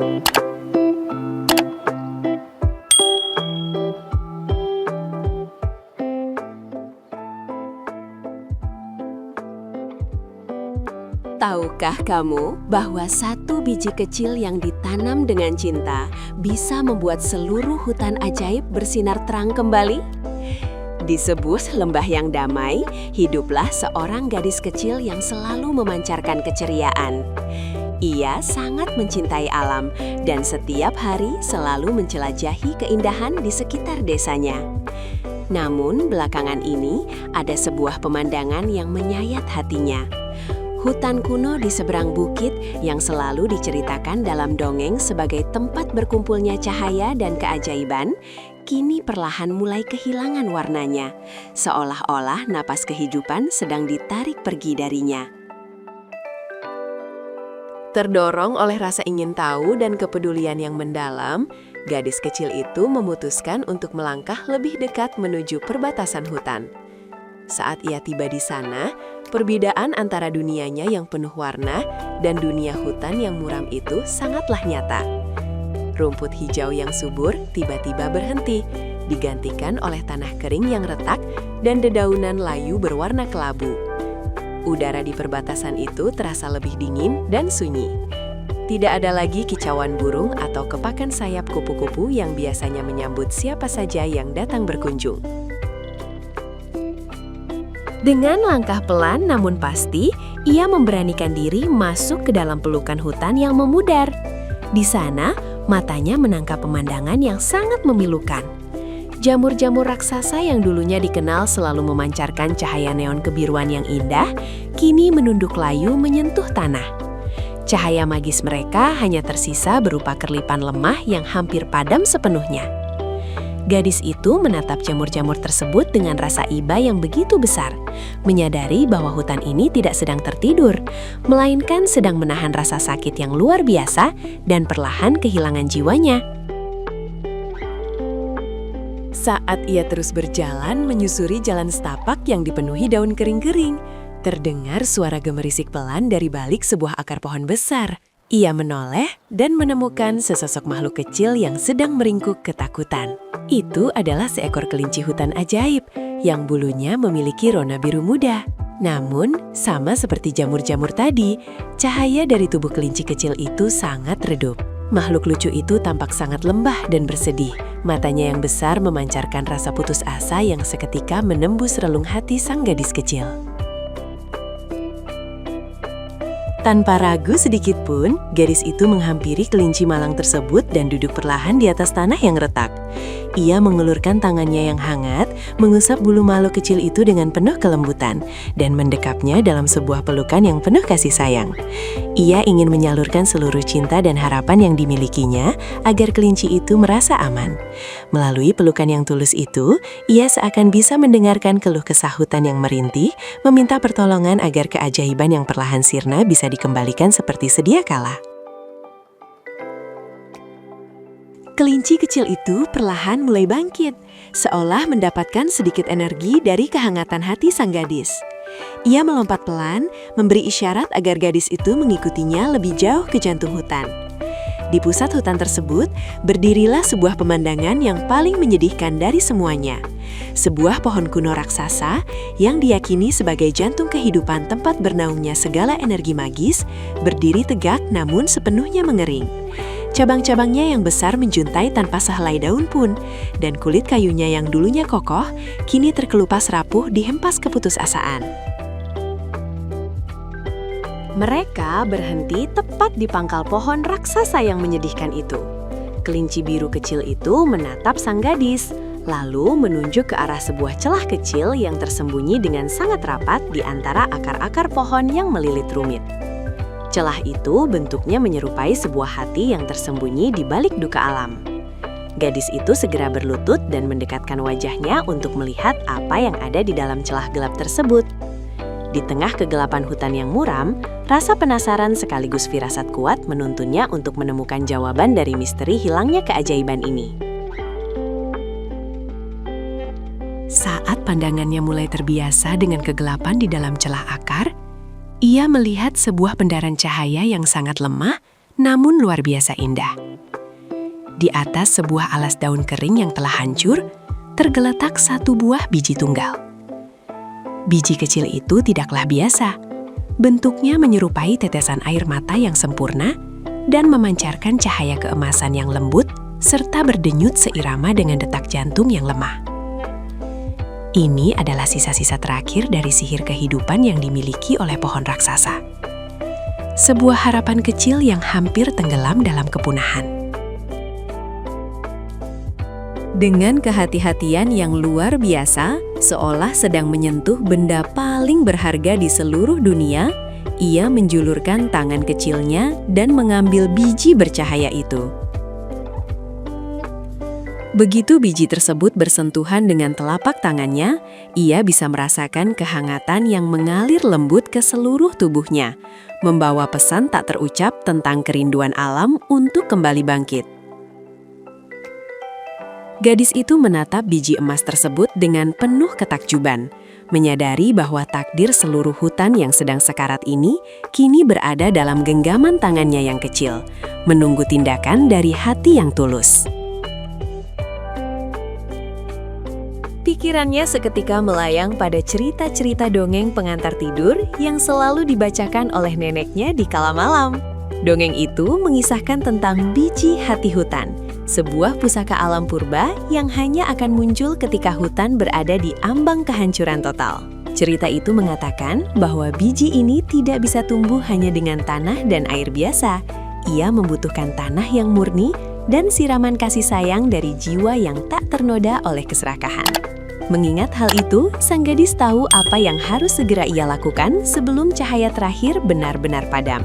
Tahukah kamu bahwa satu biji kecil yang ditanam dengan cinta bisa membuat seluruh hutan ajaib bersinar terang kembali? Di sebuah lembah yang damai, hiduplah seorang gadis kecil yang selalu memancarkan keceriaan. Ia sangat mencintai alam dan setiap hari selalu menjelajahi keindahan di sekitar desanya. Namun belakangan ini ada sebuah pemandangan yang menyayat hatinya. Hutan kuno di seberang bukit yang selalu diceritakan dalam dongeng sebagai tempat berkumpulnya cahaya dan keajaiban, kini perlahan mulai kehilangan warnanya, seolah-olah napas kehidupan sedang ditarik pergi darinya. Terdorong oleh rasa ingin tahu dan kepedulian yang mendalam, gadis kecil itu memutuskan untuk melangkah lebih dekat menuju perbatasan hutan. Saat ia tiba di sana, perbedaan antara dunianya yang penuh warna dan dunia hutan yang muram itu sangatlah nyata. Rumput hijau yang subur tiba-tiba berhenti, digantikan oleh tanah kering yang retak dan dedaunan layu berwarna kelabu. Udara di perbatasan itu terasa lebih dingin dan sunyi. Tidak ada lagi kicauan burung atau kepakan sayap kupu-kupu yang biasanya menyambut siapa saja yang datang berkunjung. Dengan langkah pelan namun pasti, ia memberanikan diri masuk ke dalam pelukan hutan yang memudar. Di sana, matanya menangkap pemandangan yang sangat memilukan. Jamur-jamur raksasa yang dulunya dikenal selalu memancarkan cahaya neon kebiruan yang indah, kini menunduk layu menyentuh tanah. Cahaya magis mereka hanya tersisa berupa kerlipan lemah yang hampir padam sepenuhnya. Gadis itu menatap jamur-jamur tersebut dengan rasa iba yang begitu besar, menyadari bahwa hutan ini tidak sedang tertidur, melainkan sedang menahan rasa sakit yang luar biasa dan perlahan kehilangan jiwanya. Saat ia terus berjalan menyusuri jalan setapak yang dipenuhi daun kering-kering, terdengar suara gemerisik pelan dari balik sebuah akar pohon besar. Ia menoleh dan menemukan sesosok makhluk kecil yang sedang meringkuk ketakutan. Itu adalah seekor kelinci hutan ajaib yang bulunya memiliki rona biru muda. Namun, sama seperti jamur-jamur tadi, cahaya dari tubuh kelinci kecil itu sangat redup. Makhluk lucu itu tampak sangat lembah dan bersedih. Matanya yang besar memancarkan rasa putus asa yang seketika menembus relung hati sang gadis kecil. Tanpa ragu sedikit pun, gadis itu menghampiri kelinci malang tersebut dan duduk perlahan di atas tanah yang retak. Ia mengelurkan tangannya yang hangat, mengusap bulu makhluk kecil itu dengan penuh kelembutan, dan mendekapnya dalam sebuah pelukan yang penuh kasih sayang. Ia ingin menyalurkan seluruh cinta dan harapan yang dimilikinya agar kelinci itu merasa aman. Melalui pelukan yang tulus itu, ia seakan bisa mendengarkan keluh kesah hutan yang merintih, meminta pertolongan agar keajaiban yang perlahan sirna bisa dikembalikan seperti sedia kala. Kelinci kecil itu perlahan mulai bangkit, seolah mendapatkan sedikit energi dari kehangatan hati sang gadis. Ia melompat pelan, memberi isyarat agar gadis itu mengikutinya lebih jauh ke jantung hutan. Di pusat hutan tersebut, berdirilah sebuah pemandangan yang paling menyedihkan dari semuanya. Sebuah pohon kuno raksasa yang diyakini sebagai jantung kehidupan tempat bernaungnya segala energi magis, berdiri tegak namun sepenuhnya mengering. Cabang-cabangnya yang besar menjuntai tanpa sehelai daun pun, dan kulit kayunya yang dulunya kokoh, kini terkelupas rapuh dihempas keputusasaan. Mereka berhenti tepat di pangkal pohon raksasa yang menyedihkan itu. Kelinci biru kecil itu menatap sang gadis, lalu menunjuk ke arah sebuah celah kecil yang tersembunyi dengan sangat rapat di antara akar-akar pohon yang melilit rumit. Celah itu bentuknya menyerupai sebuah hati yang tersembunyi di balik duka alam. Gadis itu segera berlutut dan mendekatkan wajahnya untuk melihat apa yang ada di dalam celah gelap tersebut. Di tengah kegelapan hutan yang muram, rasa penasaran sekaligus firasat kuat menuntunnya untuk menemukan jawaban dari misteri hilangnya keajaiban ini. Saat pandangannya mulai terbiasa dengan kegelapan di dalam celah akar, ia melihat sebuah pendaran cahaya yang sangat lemah namun luar biasa indah. Di atas sebuah alas daun kering yang telah hancur, tergeletak satu buah biji tunggal. Biji kecil itu tidaklah biasa. Bentuknya menyerupai tetesan air mata yang sempurna dan memancarkan cahaya keemasan yang lembut serta berdenyut seirama dengan detak jantung yang lemah. Ini adalah sisa-sisa terakhir dari sihir kehidupan yang dimiliki oleh pohon raksasa. Sebuah harapan kecil yang hampir tenggelam dalam kepunahan. Dengan kehati-hatian yang luar biasa, seolah sedang menyentuh benda paling berharga di seluruh dunia, ia menjulurkan tangan kecilnya dan mengambil biji bercahaya itu. Begitu biji tersebut bersentuhan dengan telapak tangannya, ia bisa merasakan kehangatan yang mengalir lembut ke seluruh tubuhnya, membawa pesan tak terucap tentang kerinduan alam untuk kembali bangkit. Gadis itu menatap biji emas tersebut dengan penuh ketakjuban, menyadari bahwa takdir seluruh hutan yang sedang sekarat ini kini berada dalam genggaman tangannya yang kecil, menunggu tindakan dari hati yang tulus. Pikirannya seketika melayang pada cerita-cerita dongeng pengantar tidur yang selalu dibacakan oleh neneknya di kala malam. Dongeng itu mengisahkan tentang biji hati hutan, sebuah pusaka alam purba yang hanya akan muncul ketika hutan berada di ambang kehancuran total. Cerita itu mengatakan bahwa biji ini tidak bisa tumbuh hanya dengan tanah dan air biasa. Ia membutuhkan tanah yang murni dan siraman kasih sayang dari jiwa yang tak ternoda oleh keserakahan. Mengingat hal itu, sang gadis tahu apa yang harus segera ia lakukan sebelum cahaya terakhir benar-benar padam.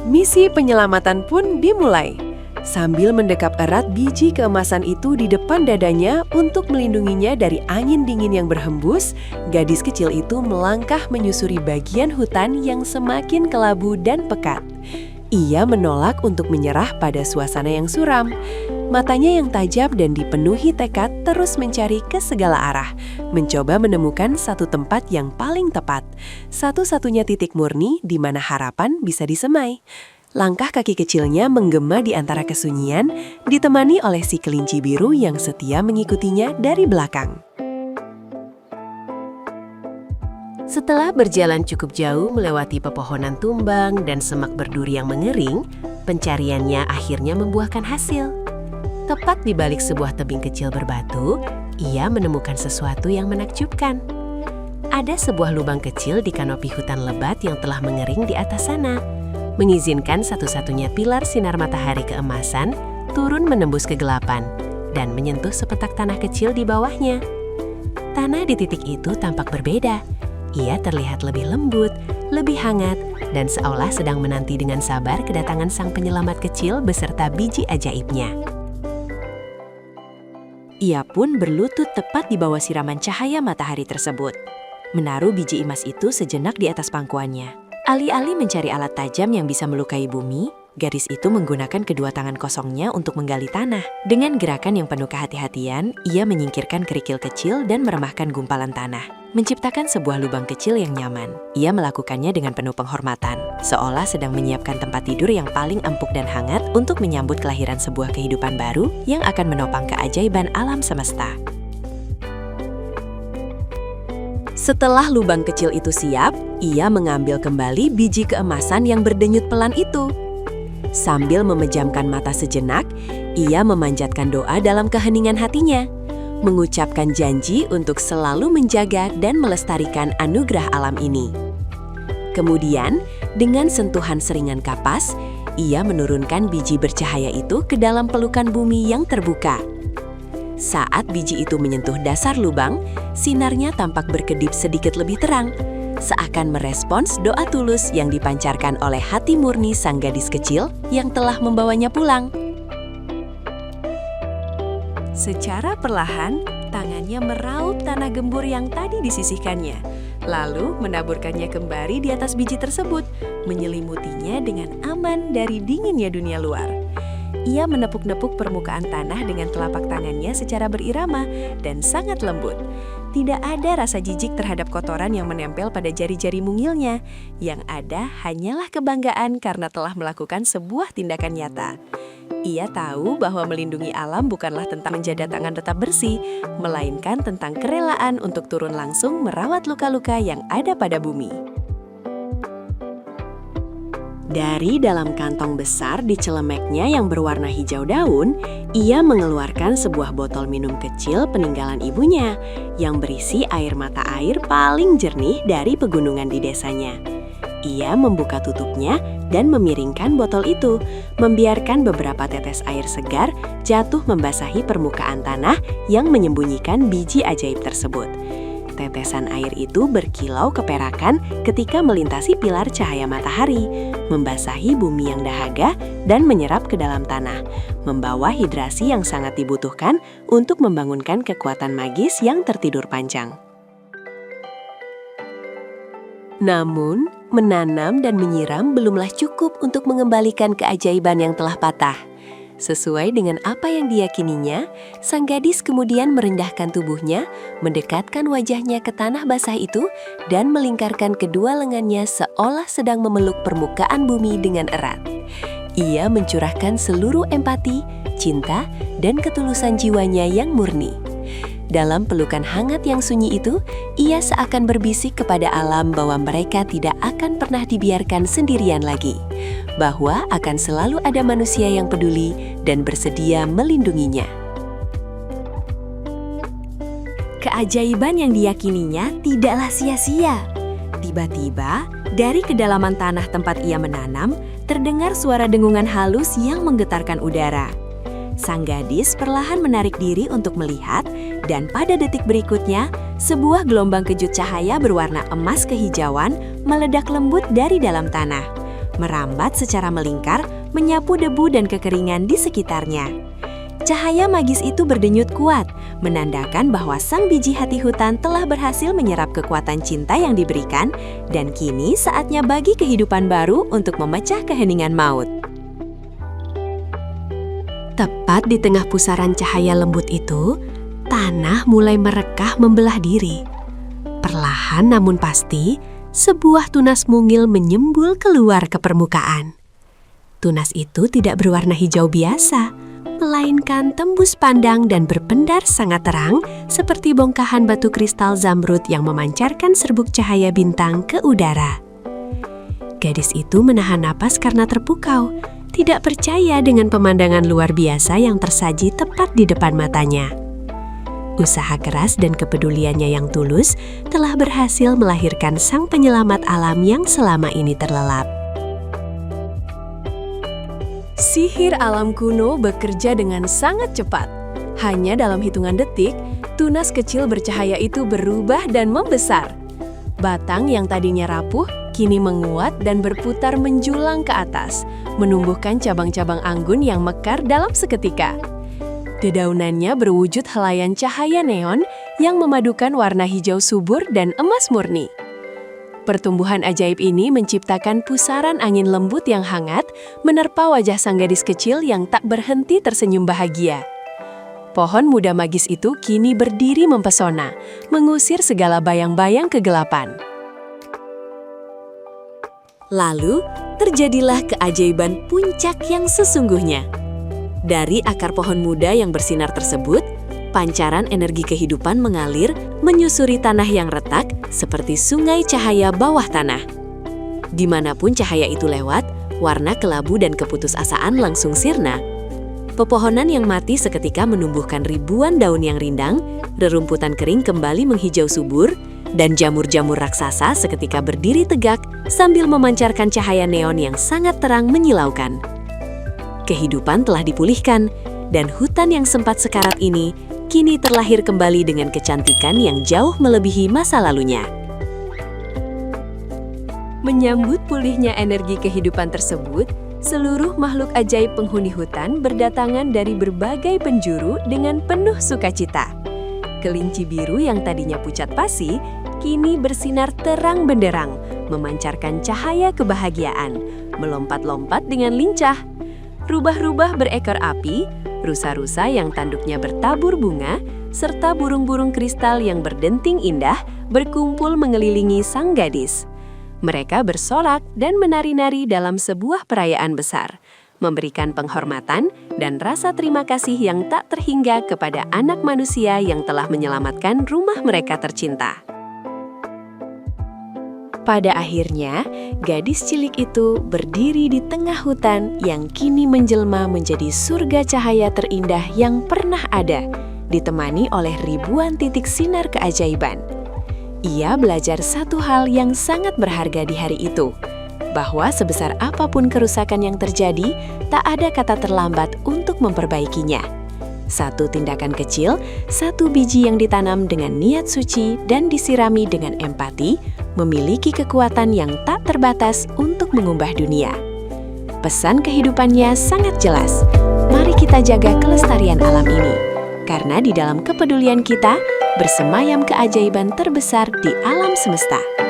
Misi penyelamatan pun dimulai. Sambil mendekap erat biji keemasan itu di depan dadanya untuk melindunginya dari angin dingin yang berhembus, gadis kecil itu melangkah menyusuri bagian hutan yang semakin kelabu dan pekat. Ia menolak untuk menyerah pada suasana yang suram. Matanya yang tajam dan dipenuhi tekad terus mencari ke segala arah, mencoba menemukan satu tempat yang paling tepat, satu-satunya titik murni di mana harapan bisa disemai. Langkah kaki kecilnya menggema di antara kesunyian, ditemani oleh si kelinci biru yang setia mengikutinya dari belakang. Setelah berjalan cukup jauh melewati pepohonan tumbang dan semak berduri yang mengering, pencariannya akhirnya membuahkan hasil. Tepat di balik sebuah tebing kecil berbatu, ia menemukan sesuatu yang menakjubkan. Ada sebuah lubang kecil di kanopi hutan lebat yang telah mengering di atas sana, mengizinkan satu-satunya pilar sinar matahari keemasan turun menembus kegelapan dan menyentuh sepetak tanah kecil di bawahnya. Tanah di titik itu tampak berbeda. Ia terlihat lebih lembut, lebih hangat, dan seolah sedang menanti dengan sabar kedatangan sang penyelamat kecil beserta biji ajaibnya. Ia pun berlutut tepat di bawah siraman cahaya matahari tersebut, menaruh biji emas itu sejenak di atas pangkuannya. Alih-alih mencari alat tajam yang bisa melukai bumi, gadis itu menggunakan kedua tangan kosongnya untuk menggali tanah. Dengan gerakan yang penuh kehati-hatian, ia menyingkirkan kerikil kecil dan meremahkan gumpalan tanah, menciptakan sebuah lubang kecil yang nyaman. Ia melakukannya dengan penuh penghormatan, seolah sedang menyiapkan tempat tidur yang paling empuk dan hangat untuk menyambut kelahiran sebuah kehidupan baru yang akan menopang keajaiban alam semesta. Setelah lubang kecil itu siap, ia mengambil kembali biji keemasan yang berdenyut pelan itu. Sambil memejamkan mata sejenak, ia memanjatkan doa dalam keheningan hatinya, mengucapkan janji untuk selalu menjaga dan melestarikan anugerah alam ini. Kemudian, dengan sentuhan seringan kapas, ia menurunkan biji bercahaya itu ke dalam pelukan bumi yang terbuka. Saat biji itu menyentuh dasar lubang, sinarnya tampak berkedip sedikit lebih terang, seakan merespons doa tulus yang dipancarkan oleh hati murni sang gadis kecil yang telah membawanya pulang. Secara perlahan, tangannya meraup tanah gembur yang tadi disisihkannya, lalu menaburkannya kembali di atas biji tersebut, menyelimutinya dengan aman dari dinginnya dunia luar. Ia menepuk-nepuk permukaan tanah dengan telapak tangannya secara berirama dan sangat lembut. Tidak ada rasa jijik terhadap kotoran yang menempel pada jari-jari mungilnya. Yang ada hanyalah kebanggaan karena telah melakukan sebuah tindakan nyata. Ia tahu bahwa melindungi alam bukanlah tentang menjaga tangan tetap bersih, melainkan tentang kerelaan untuk turun langsung merawat luka-luka yang ada pada bumi. Dari dalam kantong besar di celemeknya yang berwarna hijau daun, ia mengeluarkan sebuah botol minum kecil peninggalan ibunya yang berisi air mata air paling jernih dari pegunungan di desanya. Ia membuka tutupnya dan memiringkan botol itu, membiarkan beberapa tetes air segar jatuh membasahi permukaan tanah yang menyembunyikan biji ajaib tersebut. Tetesan air itu berkilau keperakan ketika melintasi pilar cahaya matahari, membasahi bumi yang dahaga dan menyerap ke dalam tanah, membawa hidrasi yang sangat dibutuhkan untuk membangunkan kekuatan magis yang tertidur panjang. Namun, menanam dan menyiram belumlah cukup untuk mengembalikan keajaiban yang telah patah. Sesuai dengan apa yang diyakininya, sang gadis kemudian merendahkan tubuhnya, mendekatkan wajahnya ke tanah basah itu, dan melingkarkan kedua lengannya seolah sedang memeluk permukaan bumi dengan erat. Ia mencurahkan seluruh empati, cinta, dan ketulusan jiwanya yang murni. Dalam pelukan hangat yang sunyi itu, ia seakan berbisik kepada alam bahwa mereka tidak akan pernah dibiarkan sendirian lagi, bahwa akan selalu ada manusia yang peduli dan bersedia melindunginya. Keajaiban yang diyakininya tidaklah sia-sia. Tiba-tiba, dari kedalaman tanah tempat ia menanam, terdengar suara dengungan halus yang menggetarkan udara. Sang gadis perlahan menarik diri untuk melihat, dan pada detik berikutnya, sebuah gelombang kejut cahaya berwarna emas kehijauan meledak lembut dari dalam tanah, merambat secara melingkar, menyapu debu dan kekeringan di sekitarnya. Cahaya magis itu berdenyut kuat, menandakan bahwa sang biji hati hutan telah berhasil menyerap kekuatan cinta yang diberikan, dan kini saatnya bagi kehidupan baru untuk memecah keheningan maut. Tepat di tengah pusaran cahaya lembut itu, tanah mulai merekah membelah diri. Perlahan namun pasti, sebuah tunas mungil menyembul keluar ke permukaan. Tunas itu tidak berwarna hijau biasa, melainkan tembus pandang dan berpendar sangat terang seperti bongkahan batu kristal zamrud yang memancarkan serbuk cahaya bintang ke udara. Gadis itu menahan napas karena terpukau, tidak percaya dengan pemandangan luar biasa yang tersaji tepat di depan matanya. Usaha keras dan kepeduliannya yang tulus telah berhasil melahirkan sang penyelamat alam yang selama ini terlelap. Sihir alam kuno bekerja dengan sangat cepat. Hanya dalam hitungan detik, tunas kecil bercahaya itu berubah dan membesar. Batang yang tadinya rapuh kini menguat dan berputar menjulang ke atas, menumbuhkan cabang-cabang anggun yang mekar dalam seketika. Dedaunannya berwujud helaian cahaya neon yang memadukan warna hijau subur dan emas murni. Pertumbuhan ajaib ini menciptakan pusaran angin lembut yang hangat, menerpa wajah sang gadis kecil yang tak berhenti tersenyum bahagia. Pohon muda magis itu kini berdiri mempesona, mengusir segala bayang-bayang kegelapan. Lalu, terjadilah keajaiban puncak yang sesungguhnya. Dari akar pohon muda yang bersinar tersebut, pancaran energi kehidupan mengalir menyusuri tanah yang retak seperti sungai cahaya bawah tanah. Dimanapun cahaya itu lewat, warna kelabu dan keputusasaan langsung sirna. Pepohonan yang mati seketika menumbuhkan ribuan daun yang rindang, rerumputan kering kembali menghijau subur, dan jamur-jamur raksasa seketika berdiri tegak sambil memancarkan cahaya neon yang sangat terang menyilaukan. Kehidupan telah dipulihkan, dan hutan yang sempat sekarat ini kini terlahir kembali dengan kecantikan yang jauh melebihi masa lalunya. Menyambut pulihnya energi kehidupan tersebut, seluruh makhluk ajaib penghuni hutan berdatangan dari berbagai penjuru dengan penuh sukacita. Kelinci biru yang tadinya pucat pasi, kini bersinar terang benderang, memancarkan cahaya kebahagiaan, melompat-lompat dengan lincah. Rubah-rubah berekor api, rusa-rusa yang tanduknya bertabur bunga, serta burung-burung kristal yang berdenting indah berkumpul mengelilingi sang gadis. Mereka bersolak dan menari-nari dalam sebuah perayaan besar, memberikan penghormatan dan rasa terima kasih yang tak terhingga kepada anak manusia yang telah menyelamatkan rumah mereka tercinta. Pada akhirnya, gadis cilik itu berdiri di tengah hutan yang kini menjelma menjadi surga cahaya terindah yang pernah ada, ditemani oleh ribuan titik sinar keajaiban. Ia belajar satu hal yang sangat berharga di hari itu, bahwa sebesar apapun kerusakan yang terjadi, tak ada kata terlambat untuk memperbaikinya. Satu tindakan kecil, satu biji yang ditanam dengan niat suci dan disirami dengan empati, memiliki kekuatan yang tak terbatas untuk mengubah dunia. Pesan kehidupannya sangat jelas. Mari kita jaga kelestarian alam ini, karena di dalam kepedulian kita bersemayam keajaiban terbesar di alam semesta.